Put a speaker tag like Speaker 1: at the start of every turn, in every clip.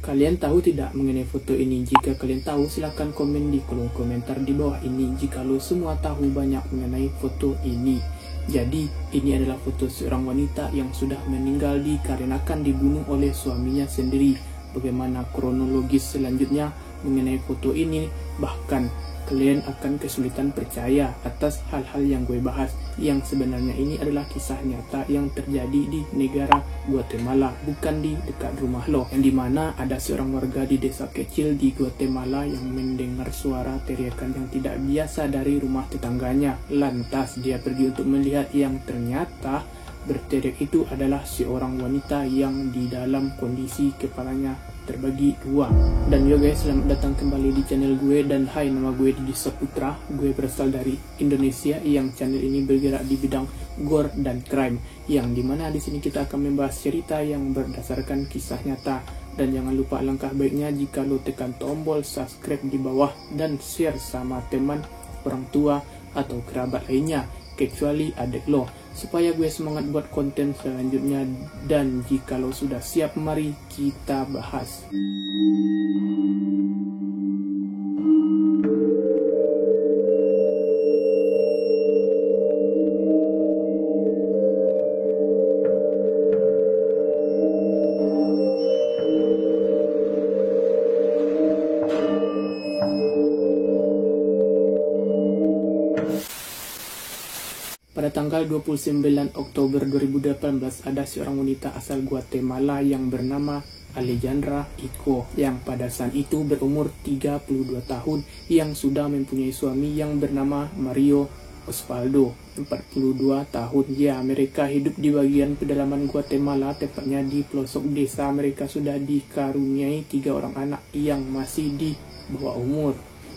Speaker 1: Kalian tahu tidak mengenai foto ini? Jika kalian tahu, silahkan komen di kolom komentar di bawah ini. Jika lo semua tahu banyak mengenai foto ini. Jadi, ini adalah foto seorang wanita yang sudah meninggal dikarenakan dibunuh oleh suaminya sendiri. Bagaimana kronologis selanjutnya mengenai foto ini? Bahkan kalian akan kesulitan percaya atas hal-hal yang gue bahas, yang sebenarnya ini adalah kisah nyata yang terjadi di negara Guatemala, bukan di dekat rumah lo, yang dimana ada seorang warga di desa kecil di Guatemala yang mendengar suara teriakan yang tidak biasa dari rumah tetangganya. Lantas dia pergi untuk melihat, yang ternyata berteriak itu adalah seorang wanita yang di dalam kondisi kepalanya terbagi dua. Dan yo guys, selamat datang kembali di channel gue. Dan hai, nama gue Didi Saputra. Gue berasal dari Indonesia, yang channel ini bergerak di bidang gore dan crime, yang dimana di sini kita akan membahas cerita yang berdasarkan kisah nyata. Dan jangan lupa, langkah baiknya jika lo tekan tombol subscribe di bawah dan share sama teman, orang tua atau kerabat lainnya, kecuali adik lo, supaya gue semangat buat konten selanjutnya. Dan jika lo sudah siap, mari kita bahas. Pada tanggal 29 Oktober 2018, ada seorang wanita asal Guatemala yang bernama Alejandra Iko, yang pada saat itu berumur 32 tahun, yang sudah mempunyai suami yang bernama Mario Osvaldo, 42 tahun. Ya, mereka hidup di bagian pedalaman Guatemala, tepatnya di pelosok desa. Mereka sudah dikaruniai 3 orang anak yang masih di bawah umur.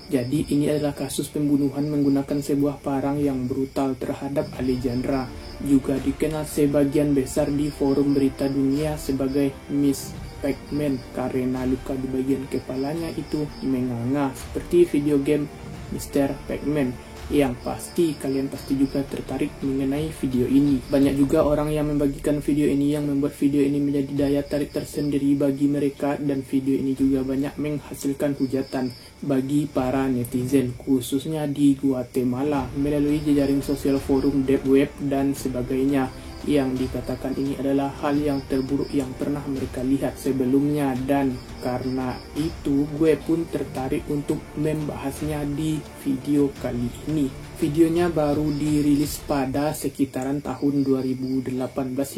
Speaker 1: Jadi ini adalah kasus pembunuhan menggunakan sebuah parang yang brutal terhadap Alejandra, juga dikenal sebagian besar di forum berita dunia sebagai Miss Pac-Man karena luka di bagian kepalanya itu menganga seperti video game Mr. Pac-Man. Yang pasti kalian pasti juga tertarik mengenai video ini. Banyak juga orang yang membagikan video ini, yang membuat video ini menjadi daya tarik tersendiri bagi mereka. Dan video ini juga banyak menghasilkan hujatan bagi para netizen, khususnya di Guatemala, melalui jejaring sosial, forum, deep web, dan sebagainya, yang dikatakan ini adalah hal yang terburuk yang pernah mereka lihat sebelumnya. Dan karena itu gue pun tertarik untuk membahasnya di video kali ini. Videonya baru dirilis pada sekitaran tahun 2018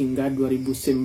Speaker 1: hingga 2019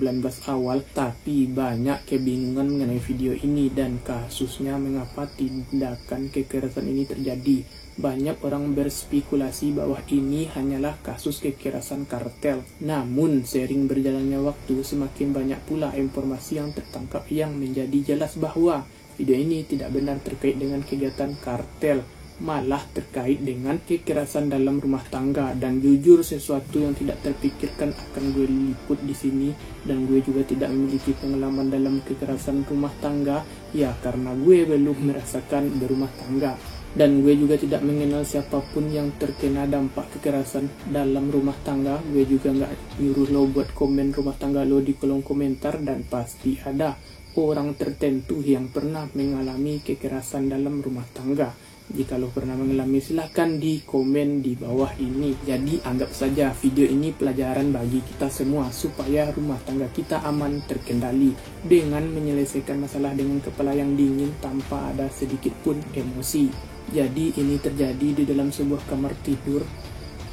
Speaker 1: awal, tapi banyak kebingungan mengenai video ini dan kasusnya, mengapa tindakan kekerasan ini terjadi. Banyak orang berspekulasi bahwa ini hanyalah kasus kekerasan kartel. Namun, seiring berjalannya waktu, semakin banyak pula informasi yang tertangkap yang menjadi jelas bahwa video ini tidak benar terkait dengan kegiatan kartel, malah terkait dengan kekerasan dalam rumah tangga. Dan jujur, sesuatu yang tidak terpikirkan akan gue liput di sini. Dan gue juga tidak memiliki pengalaman dalam kekerasan rumah tangga, ya karena gue belum merasakan berumah tangga. Dan gue juga tidak mengenal siapapun yang terkena dampak kekerasan dalam rumah tangga. Gue juga nggak nyuruh lo buat komen rumah tangga lo di kolom komentar. Dan pasti ada orang tertentu yang pernah mengalami kekerasan dalam rumah tangga. Jika lo pernah mengalami, silahkan di komen di bawah ini. Jadi anggap saja video ini pelajaran bagi kita semua, supaya rumah tangga kita aman terkendali, dengan menyelesaikan masalah dengan kepala yang dingin tanpa ada sedikit pun emosi. Jadi ini terjadi di dalam sebuah kamar tidur.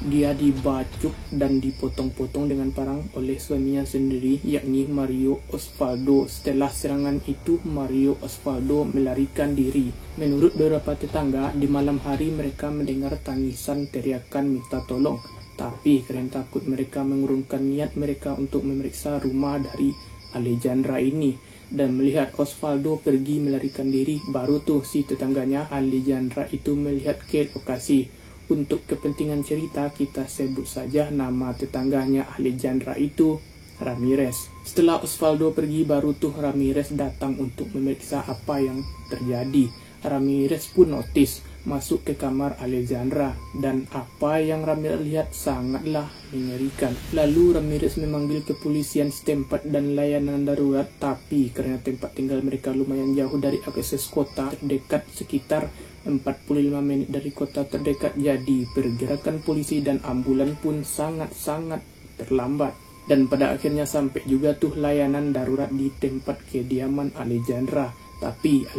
Speaker 1: Dia dibacok dan dipotong-potong dengan parang oleh suaminya sendiri, yakni Mario Osvaldo. Setelah serangan itu, Mario Osvaldo melarikan diri. Menurut beberapa tetangga, di malam hari mereka mendengar tangisan teriakan minta tolong. Tapi karena takut, mereka mengurungkan niat mereka untuk memeriksa rumah dari Alejandra ini. Dan melihat Osvaldo pergi melarikan diri, baru tuh si tetangganya Alejandra itu melihat ke lokasi. Untuk kepentingan cerita, kita sebut saja nama tetangganya Alejandra itu Ramirez. Setelah Osvaldo pergi, baru tuh Ramirez datang untuk memeriksa apa yang terjadi. Ramirez pun notice masuk ke kamar Alejandra, dan apa yang Ramirez lihat sangatlah mengerikan. Lalu Ramirez memanggil kepolisian setempat dan layanan darurat, tapi karena tempat tinggal mereka lumayan jauh dari akses kota terdekat, sekitar 45 menit dari kota terdekat, jadi pergerakan polisi dan ambulan pun sangat-sangat terlambat. Dan pada akhirnya sampai juga tuh layanan darurat di tempat kediaman Alejandra. Tapi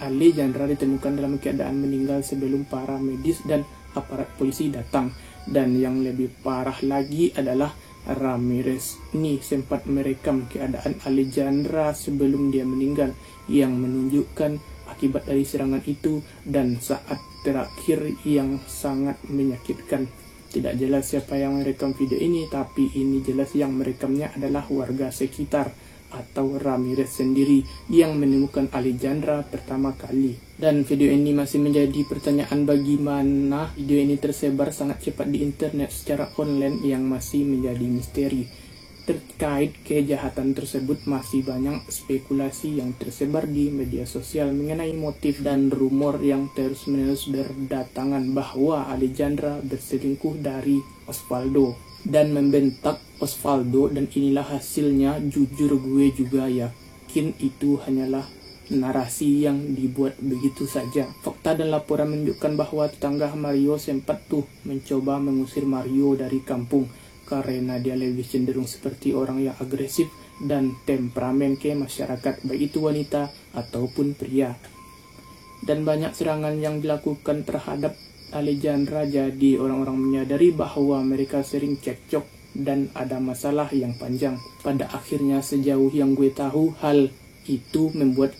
Speaker 1: Alejandra ditemukan dalam keadaan meninggal sebelum para medis dan aparat polisi datang. Dan yang lebih parah lagi adalah Ramirez ini sempat merekam keadaan Alejandra sebelum dia meninggal, yang menunjukkan akibat dari serangan itu dan saat terakhir yang sangat menyakitkan. Tidak jelas siapa yang merekam video ini, tapi ini jelas yang merekamnya adalah warga sekitar atau Ramirez sendiri yang menemukan Alejandra pertama kali. Dan video ini masih menjadi pertanyaan bagaimana video ini tersebar sangat cepat di internet secara online yang masih menjadi misteri. Terkait kejahatan tersebut masih banyak spekulasi yang tersebar di media sosial mengenai motif dan rumor yang terus-menerus berdatangan bahwa Alejandra berselingkuh dari Osvaldo dan membentak Osvaldo, dan inilah hasilnya. Jujur gue juga yakin itu hanyalah narasi yang dibuat begitu saja. Fakta dan laporan menunjukkan bahwa tetangga Mario sempat tuh mencoba mengusir Mario dari kampung karena dia lebih cenderung seperti orang yang agresif dan temperamen ke masyarakat, baik itu wanita ataupun pria. Dan banyak serangan yang dilakukan terhadap Alejandra, jadi orang-orang menyadari bahwa mereka sering cekcok dan ada masalah yang panjang. Pada akhirnya sejauh yang gue tahu, hal itu membuat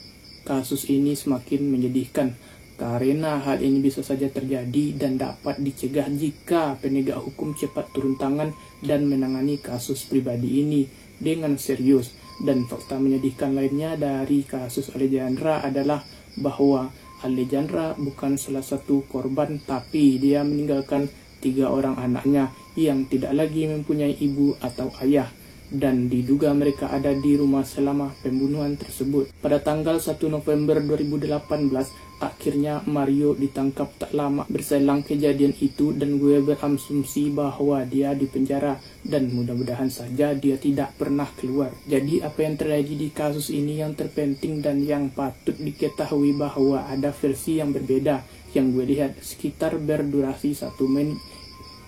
Speaker 1: kasus ini semakin menyedihkan, karena hal ini bisa saja terjadi dan dapat dicegah jika penegak hukum cepat turun tangan dan menangani kasus pribadi ini dengan serius. Dan fakta menyedihkan lainnya dari kasus Alejandra adalah bahwa Alejandra bukan salah satu korban, tapi dia meninggalkan 3 orang anaknya yang tidak lagi mempunyai ibu atau ayah, dan diduga mereka ada di rumah selama pembunuhan tersebut. Pada tanggal 1 November 2018, akhirnya Mario ditangkap tak lama berselang kejadian itu, dan gue berasumsi bahwa dia dipenjara dan mudah-mudahan saja dia tidak pernah keluar. Jadi apa yang terjadi di kasus ini yang terpenting dan yang patut diketahui bahwa ada versi yang berbeda yang gue lihat sekitar berdurasi 1 menit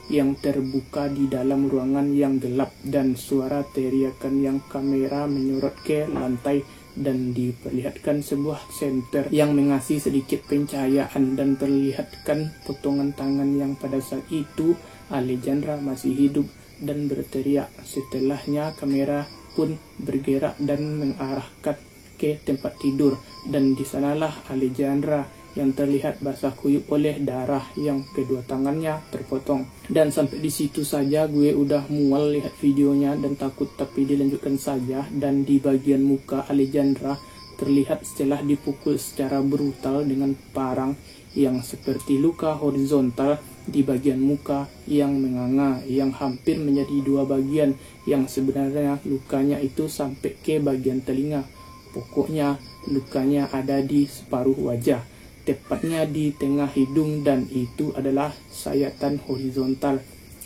Speaker 1: yang terbuka di dalam ruangan yang gelap, dan suara teriakan yang kamera menyorot ke lantai dan diperlihatkan sebuah senter yang mengasih sedikit pencahayaan dan perlihatkan potongan tangan yang pada saat itu Alejandra masih hidup dan berteriak. Setelahnya kamera pun bergerak dan mengarahkan ke tempat tidur, dan di sanalah Alejandra yang terlihat basah kuyup oleh darah yang kedua tangannya terpotong. Dan sampai di situ saja gue udah mual lihat videonya dan takut, tapi dilanjutkan saja. Dan di bagian muka Alejandra terlihat setelah dipukul secara brutal dengan parang yang seperti luka horizontal di bagian muka yang menganga, yang hampir menjadi 2 bagian, yang sebenarnya lukanya itu sampai ke bagian telinga. Pokoknya lukanya ada di separuh wajah, tepatnya di tengah hidung, dan itu adalah sayatan horizontal,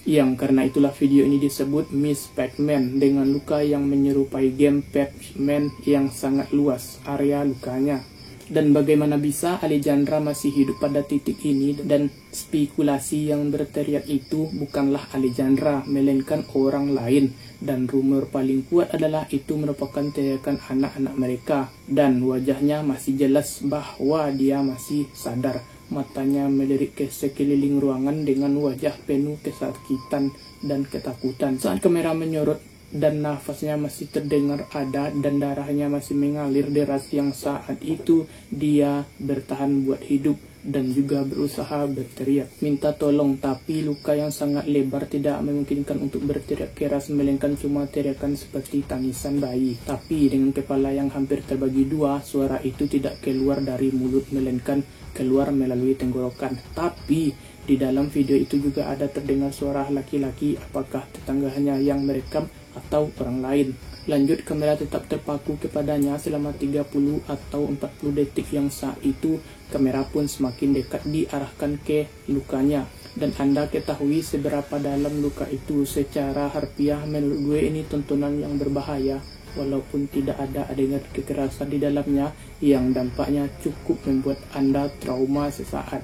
Speaker 1: yang karena itulah video ini disebut Miss Pac-Man, dengan luka yang menyerupai game Pac-Man yang sangat luas area lukanya. Dan bagaimana bisa Alejandra masih hidup pada titik ini? Dan spekulasi yang berteriak itu bukanlah Alejandra, melainkan orang lain. Dan rumor paling kuat adalah itu merupakan teriakan anak-anak mereka. Dan wajahnya masih jelas bahwa dia masih sadar. Matanya melirik ke sekeliling ruangan dengan wajah penuh kesakitan dan ketakutan. Saat kamera menyorot dan nafasnya masih terdengar ada dan darahnya masih mengalir deras, yang saat itu dia bertahan buat hidup dan juga berusaha berteriak minta tolong, tapi luka yang sangat lebar tidak memungkinkan untuk berteriak keras, melainkan cuma teriakan seperti tangisan bayi. Tapi dengan kepala yang hampir terbagi 2, suara itu tidak keluar dari mulut melainkan keluar melalui tenggorokan. Tapi di dalam video itu juga ada terdengar suara laki-laki. Apakah tetangganya yang merekam atau orang lain. Lanjut, kamera tetap terpaku kepadanya selama 30 atau 40 detik yang saat itu kamera pun semakin dekat diarahkan ke lukanya. Dan Anda ketahui seberapa dalam luka itu. Secara harfiah menurut gue ini tontonan yang berbahaya, walaupun tidak ada adegan kekerasan di dalamnya yang dampaknya cukup membuat Anda trauma sesaat.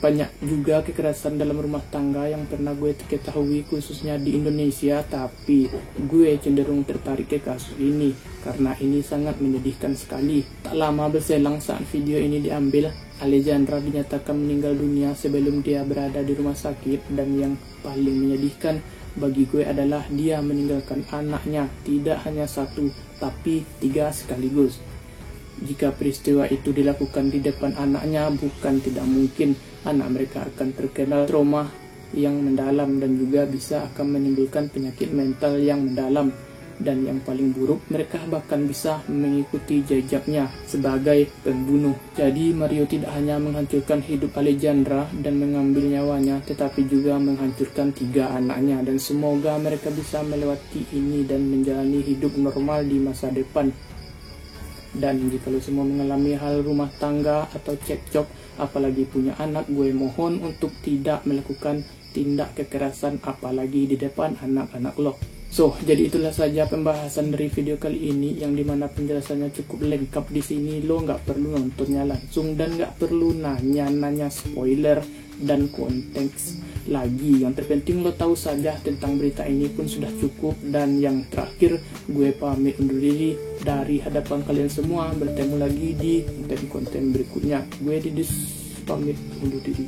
Speaker 1: Banyak juga kekerasan dalam rumah tangga yang pernah gue ketahui khususnya di Indonesia, tapi gue cenderung tertarik ke kasus ini karena ini sangat menyedihkan sekali. Tak lama berselang saat video ini diambil, Alejandra dinyatakan meninggal dunia sebelum dia berada di rumah sakit, dan yang paling menyedihkan bagi gue adalah dia meninggalkan anaknya tidak hanya satu, tapi 3 sekaligus. Jika peristiwa itu dilakukan di depan anaknya, bukan tidak mungkin anak mereka akan terkena trauma yang mendalam dan juga bisa akan menimbulkan penyakit mental yang mendalam. Dan yang paling buruk, mereka bahkan bisa mengikuti jejaknya sebagai pembunuh. Jadi Mario tidak hanya menghancurkan hidup Alejandra dan mengambil nyawanya, tetapi juga menghancurkan 3 anaknya. Dan semoga mereka bisa melewati ini dan menjalani hidup normal di masa depan. Dan jika lo semua mengalami hal rumah tangga atau cekcok, apalagi punya anak, gue mohon untuk tidak melakukan tindak kekerasan apalagi di depan anak-anak lo. So, jadi itulah saja pembahasan dari video kali ini, yang dimana penjelasannya cukup lengkap di sini. Lo nggak perlu nontonnya langsung dan nggak perlu nanya spoiler dan konteks lagi. Yang terpenting lo tahu saja tentang berita ini pun sudah cukup. Dan yang terakhir, gue pamit undur diri dari hadapan kalian semua. Bertemu lagi di konten-konten berikutnya. Gue Didis pamit undur diri.